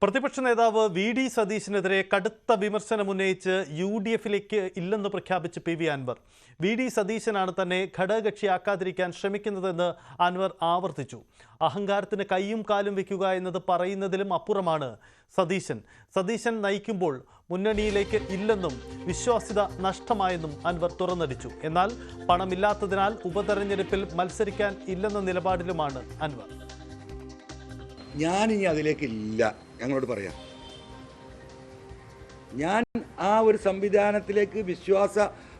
പ്രതിപക്ഷ നേതാവ് വി.ഡി. സതീശനെതിരെ കടുത്ത വിമർശനമുന്നയിച്ച് യു.ഡി.എഫിലേക്ക് ഇല്ലെന്ന് പ്രഖ്യാപിച്ച് പി.വി. അൻവർ. വി.ഡി. സതീശനാണ് തന്നെ ഘടകകക്ഷിയാക്കാതിരിക്കാൻ ശ്രമിക്കുന്നതെന്ന് അൻവർ ആവർത്തിച്ചു. അഹങ്കാരത്തിന് കൈയും കാലും വയ്ക്കുക എന്നത് പറയുന്നതിലും അപ്പുറമാണ് സതീശൻ നയിക്കുമ്പോൾ മുന്നണിയിലേക്ക് ഇല്ലെന്നും വിശ്വാസ്യത നഷ്ടമായെന്നും അൻവർ തുറന്നടിച്ചു. എന്നാൽ പണമില്ലാത്തതിനാൽ ഉപതെരഞ്ഞെടുപ്പിൽ മത്സരിക്കാൻ ഇല്ലെന്ന നിലപാടിലുമാണ് അൻവർ. ഞാനിനി അതിലേക്കില്ല, ഞങ്ങളോട് പറയാം. ഞാൻ ആ ഒരു സംവിധാനത്തിലേക്ക് വിശ്വാസ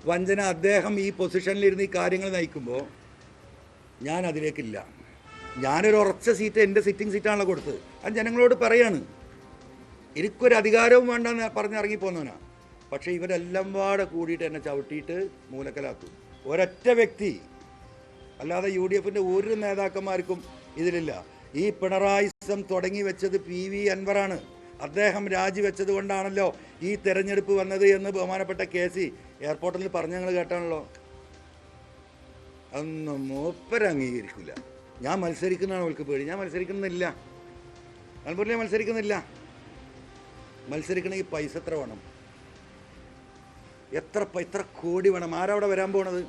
വഞ്ചന അദ്ദേഹം ഈ പൊസിഷനിലിരുന്ന് ഈ കാര്യങ്ങൾ നയിക്കുമ്പോൾ ഞാൻ അതിലേക്കില്ല. ഞാനൊരു ഉറച്ച സീറ്റ് എൻ്റെ സിറ്റിംഗ് സീറ്റാണല്ലോ കൊടുത്തത്. അത് ജനങ്ങളോട് പറയാണ്. എനിക്കൊരു അധികാരവും വേണ്ടെന്ന് പറഞ്ഞിറങ്ങിപ്പോന്നവനാ. പക്ഷേ ഇവരെല്ലാം പാടെ കൂടിയിട്ട് എന്നെ ചവിട്ടിയിട്ട് മൂലക്കലാക്കും. ഒരൊറ്റ വ്യക്തി അല്ലാതെ യു.ഡി.എഫിൻ്റെ ഒരു നേതാക്കന്മാർക്കും ഇതിലില്ല. ഈ പിണറായിസം തുടങ്ങി വെച്ചത് പി.വി. അൻവറാണ്. അദ്ദേഹം രാജിവെച്ചത് കൊണ്ടാണല്ലോ ഈ തെരഞ്ഞെടുപ്പ് വന്നത് എന്ന് ബഹുമാനപ്പെട്ട കെ.സി എയർപോർട്ടിൽ പറഞ്ഞ ഞങ്ങൾ കേട്ടാണല്ലോ. അതൊന്നും മൂപ്പര് അംഗീകരിക്കില്ല. ഞാൻ മത്സരിക്കുന്നതാണ് അവൾക്ക് പേടി. ഞാൻ മത്സരിക്കുന്നില്ല, നിലമ്പൂരിൽ മത്സരിക്കുന്നില്ല. മത്സരിക്കണമെങ്കിൽ പൈസ എത്ര വേണം? എത്ര കോടി വേണം? ആരവിടെ വരാൻ പോണത്?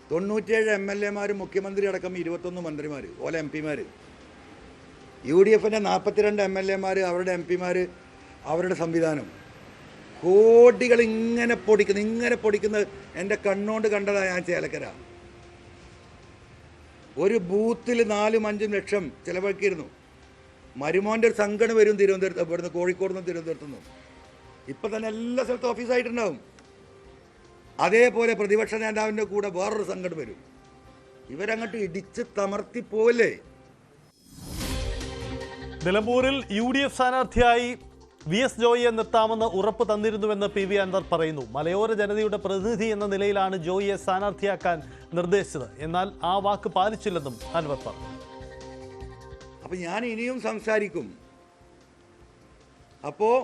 97 MLA-മാരും മുഖ്യമന്ത്രി അടക്കം 21 മന്ത്രിമാർ, ഓല MP-മാർ, യു.ഡി.എഫിൻ്റെ 42 MLA-മാർ, അവരുടെ MP-മാർ, അവരുടെ സംവിധാനം. കോടികൾ ഇങ്ങനെ പൊടിക്കുന്നത് എൻ്റെ കണ്ണുകൊണ്ട് കണ്ടതാണ്. ഞാൻ ചേലക്കര ഒരു ബൂത്തിൽ 4-5 ലക്ഷം ചിലവാക്കിയിരുന്നു. മരുമോൻ്റെ ഒരു സംഘടന വരും തിരുവനന്തപുരത്ത്, ഇവിടുന്ന് കോഴിക്കോട് നിന്ന് തിരുവനന്തപുരത്തു നിന്നും. ഇപ്പം തന്നെ എല്ലാ സ്ഥലത്തും ഓഫീസായിട്ടുണ്ടാവും. അതേപോലെ പ്രതിപക്ഷ നേതാവിൻ്റെ കൂടെ വേറൊരു സംഘടന വരും. ഇവരങ്ങോട്ട് ഇടിച്ച് തമർത്തിപ്പോലെ. നിലമ്പൂരിൽ യു.ഡി.എഫ് സ്ഥാനാർത്ഥിയായി വി.എസ്. ജോയിയെ നിർത്താമെന്ന് ഉറപ്പ് തന്നിരുന്നുവെന്ന് പി.വി. അൻവർ പറയുന്നു. മലയോര ജനതയുടെ പ്രതിനിധി എന്ന നിലയിലാണ് ജോയിയെ സ്ഥാനാർത്ഥിയാക്കാൻ നിർദ്ദേശിച്ചത്. എന്നാൽ ആ വാക്ക് പാലിച്ചില്ലെന്നും അൻവർ പറഞ്ഞു. അപ്പം ഞാൻ ഇനിയും സംസാരിക്കും. അപ്പോൾ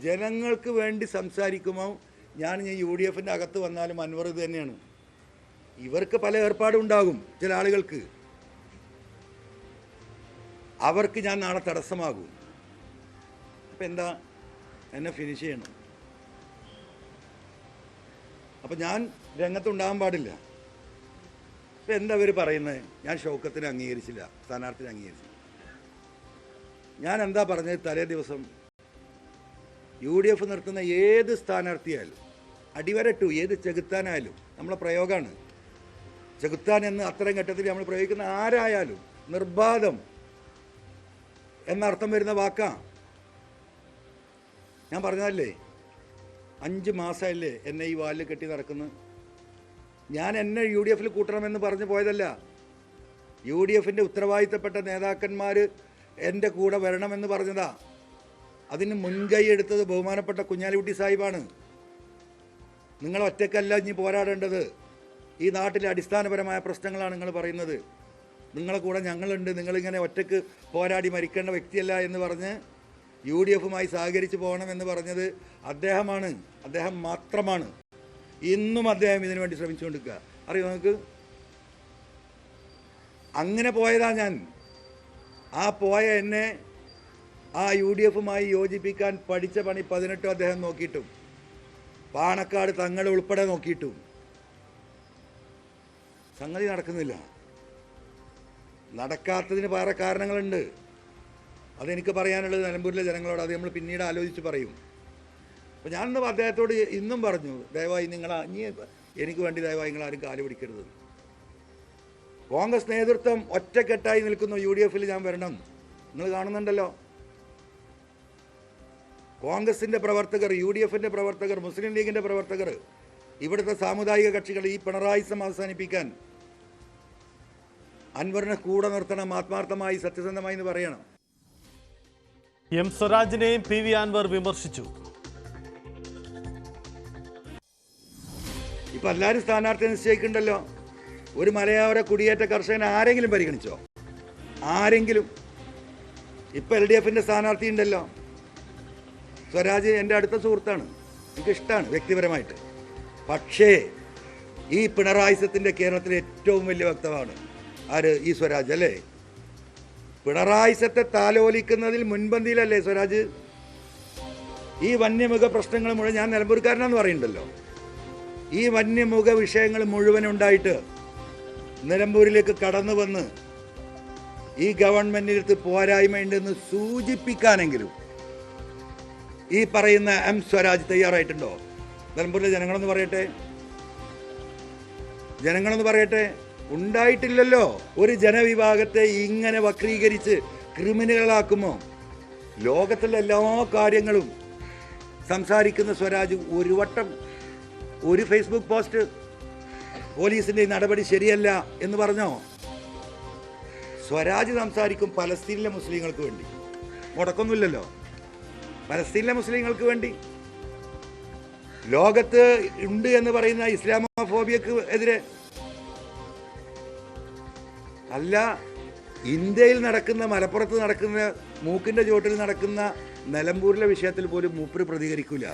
ജനങ്ങൾക്ക് വേണ്ടി സംസാരിക്കുമ്പോൾ ഞാൻ യു.ഡി.എഫിൻ്റെ അകത്ത് വന്നാലും അൻവർ ഇത് തന്നെയാണ്. ഇവർക്ക് പല ഏർപ്പാടുണ്ടാകും. ചില ആളുകൾക്ക് അവർക്ക് ഞാൻ നാളെ തടസ്സമാകും. അപ്പം എന്താ, എന്നെ ഫിനിഷ് ചെയ്യണം. അപ്പം ഞാൻ രംഗത്തുണ്ടാകാൻ പാടില്ല. ഇപ്പം എന്താ അവർ പറയുന്നത്? ഞാൻ ഷൗക്കത്തിനെ അംഗീകരിച്ചില്ല, സ്ഥാനാർത്ഥിനെ അംഗീകരിച്ചില്ല. ഞാൻ എന്താ പറഞ്ഞത്? തലേ ദിവസം യു.ഡി.എഫ് നിർത്തുന്ന ഏത് സ്ഥാനാർത്ഥിയായാലും അടിവരട്ടു, ഏത് ചെകുത്താനായാലും നമ്മളെ പ്രയോഗമാണ്. ചെകുത്താൻ എന്ന് അത്തരം ഘട്ടത്തിൽ നമ്മൾ പ്രയോഗിക്കുന്ന ആരായാലും നിർബാധം എന്നർത്ഥം വരുന്ന വാക്കാ. ഞാൻ പറഞ്ഞതല്ലേ, 5 മാസമല്ലേ എന്നെ ഈ വാലിൽ കെട്ടി നടക്കുന്നു. ഞാൻ എന്നെ യു.ഡി.എഫിൽ കൂട്ടണമെന്ന് പറഞ്ഞു പോയതല്ല. യു.ഡി.എഫിൻ്റെ ഉത്തരവാദിത്തപ്പെട്ട നേതാക്കന്മാർ എൻ്റെ കൂടെ വരണമെന്ന് പറഞ്ഞതാ. അതിന് മുൻകൈ എടുത്തത് ബഹുമാനപ്പെട്ട കുഞ്ഞാലിക്കുട്ടി സാഹിബാണ്. നിങ്ങൾ ഒറ്റയ്ക്കല്ല ഇനി പോരാടേണ്ടത്. ഈ നാട്ടിലെ അടിസ്ഥാനപരമായ പ്രശ്നങ്ങളാണ് നിങ്ങൾ പറയുന്നത്. നിങ്ങളെ കൂടെ ഞങ്ങളുണ്ട്, നിങ്ങളിങ്ങനെ ഒറ്റയ്ക്ക് പോരാടി മരിക്കേണ്ട വ്യക്തിയല്ല എന്ന് പറഞ്ഞ് യു.ഡി.എഫുമായി സഹകരിച്ച് പോകണമെന്ന് പറഞ്ഞത് അദ്ദേഹമാണ്, അദ്ദേഹം മാത്രമാണ്. ഇന്നും അദ്ദേഹം ഇതിനു വേണ്ടി ശ്രമിച്ചുകൊണ്ടിരിക്കുക. അറിയോ നിങ്ങൾക്ക്? അങ്ങനെ പോയതാ ഞാൻ. ആ പോയ എന്നെ ആ യു.ഡി.എഫുമായി യോജിപ്പിക്കാൻ പഠിച്ച പണി 18 അദ്ദേഹം നോക്കിയിട്ടും പാണക്കാട് തങ്ങൾ ഉൾപ്പെടെ നോക്കിയിട്ടും സംഗതി നടക്കുന്നില്ല. നടക്കാത്തതിന് വേറെ കാരണങ്ങളുണ്ട്. അതെനിക്ക് പറയാനുള്ളത് നിലമ്പൂരിലെ ജനങ്ങളോട്. അത് നമ്മൾ പിന്നീട് ആലോചിച്ച് പറയും. അപ്പോൾ ഞാനിന്ന് അദ്ദേഹത്തോട് ഇന്നും പറഞ്ഞു, ദയവായി ഇനി എനിക്ക് വേണ്ടി ദയവായി നിങ്ങൾ ആരും കാല് പിടിക്കരുത്. കോൺഗ്രസ് നേതൃത്വം ഒറ്റക്കെട്ടായി നിൽക്കുന്നു. യു.ഡി.എഫിൽ ഞാൻ വരണം. നിങ്ങൾ കാണുന്നുണ്ടല്ലോ, കോൺഗ്രസിൻ്റെ പ്രവർത്തകർ, യു.ഡി.എഫിൻ്റെ പ്രവർത്തകർ, മുസ്ലിം ലീഗിൻ്റെ പ്രവർത്തകർ, ഇവിടുത്തെ സാമുദായിക കക്ഷികൾ ഈ പിണറായിസം അവസാനിപ്പിക്കാൻ അൻവറിനെ കൂടെ നിർത്തണം, ആത്മാർത്ഥമായി സത്യസന്ധമായി എന്ന് പറയണം. M സ്വരാജിനെയും PV. അൻവർ വിമർശിച്ചു. ഇപ്പം എല്ലാവരും സ്ഥാനാർത്ഥി നിശ്ചയിക്കുന്നുണ്ടല്ലോ. ഒരു മലയോര കുടിയേറ്റ കർഷകനെ ആരെങ്കിലും പരിഗണിച്ചോ? ആരെങ്കിലും? ഇപ്പം LDF-ൻ്റെ സ്ഥാനാർത്ഥി ഉണ്ടല്ലോ, സ്വരാജ്. എൻ്റെ അടുത്ത സുഹൃത്താണ്, എനിക്കിഷ്ടമാണ് വ്യക്തിപരമായിട്ട്. പക്ഷേ ഈ പിണറായിസത്തിൻ്റെ കേരളത്തിലെ ഏറ്റവും വലിയ വക്താവാണ് ആര്? ഈ സ്വരാജ് അല്ലേ? പിണറായിസത്തെ താലോലിക്കുന്നതിൽ മുൻപന്തിയിലല്ലേ സ്വരാജ്? ഈ വന്യമൃഗ പ്രശ്നങ്ങൾ മുഴുവൻ, ഞാൻ നിലമ്പൂർക്കാരനാന്ന് പറയുന്നുണ്ടല്ലോ, ഈ വന്യമൃഗ വിഷയങ്ങൾ മുഴുവൻ ഉണ്ടായിട്ട് നിലമ്പൂരിലേക്ക് കടന്നു വന്ന് ഈ ഗവൺമെൻറ്റിനടുത്ത് പോരായ്മയുണ്ടെന്ന് സൂചിപ്പിക്കാനെങ്കിലും ഈ പറയുന്ന എം സ്വരാജ് തയ്യാറായിട്ടുണ്ടോ? നിലമ്പൂരിലെ ജനങ്ങളെന്ന് പറയട്ടെ, ജനങ്ങളെന്ന് പറയട്ടെ. ഉണ്ടായിട്ടില്ലല്ലോ. ഒരു ജനവിഭാഗത്തെ ഇങ്ങനെ വക്രീകരിച്ച് ക്രിമിനലുകളാക്കുമോ? ലോകത്തിലെ എല്ലാ കാര്യങ്ങളും സംസാരിക്കുന്ന സ്വരാജ് ഒരു വട്ടം ഒരു ഫേസ്ബുക്ക് പോസ്റ്റ് പോലീസിൻ്റെ നടപടി ശരിയല്ല എന്ന് പറഞ്ഞോ? സ്വരാജ് സംസാരിക്കും പലസ്തീനിലെ മുസ്ലിങ്ങൾക്ക് വേണ്ടി, മുടക്കൊന്നുമില്ലല്ലോ. പലസ്തീനിലെ മുസ്ലിങ്ങൾക്ക് വേണ്ടി, ലോകത്ത് ഉണ്ട് എന്ന് പറയുന്ന ഇസ്ലാമോഫോബിയക്ക് എതിരെ അല്ല, ഇന്ത്യയിൽ നടക്കുന്ന, മലപ്പുറത്ത് നടക്കുന്ന, മൂക്കിൻ്റെ ചോട്ടിൽ നടക്കുന്ന നിലമ്പൂരിലെ വിഷയത്തിൽ പോലും മൂപ്പര് പ്രതികരിക്കില്ല.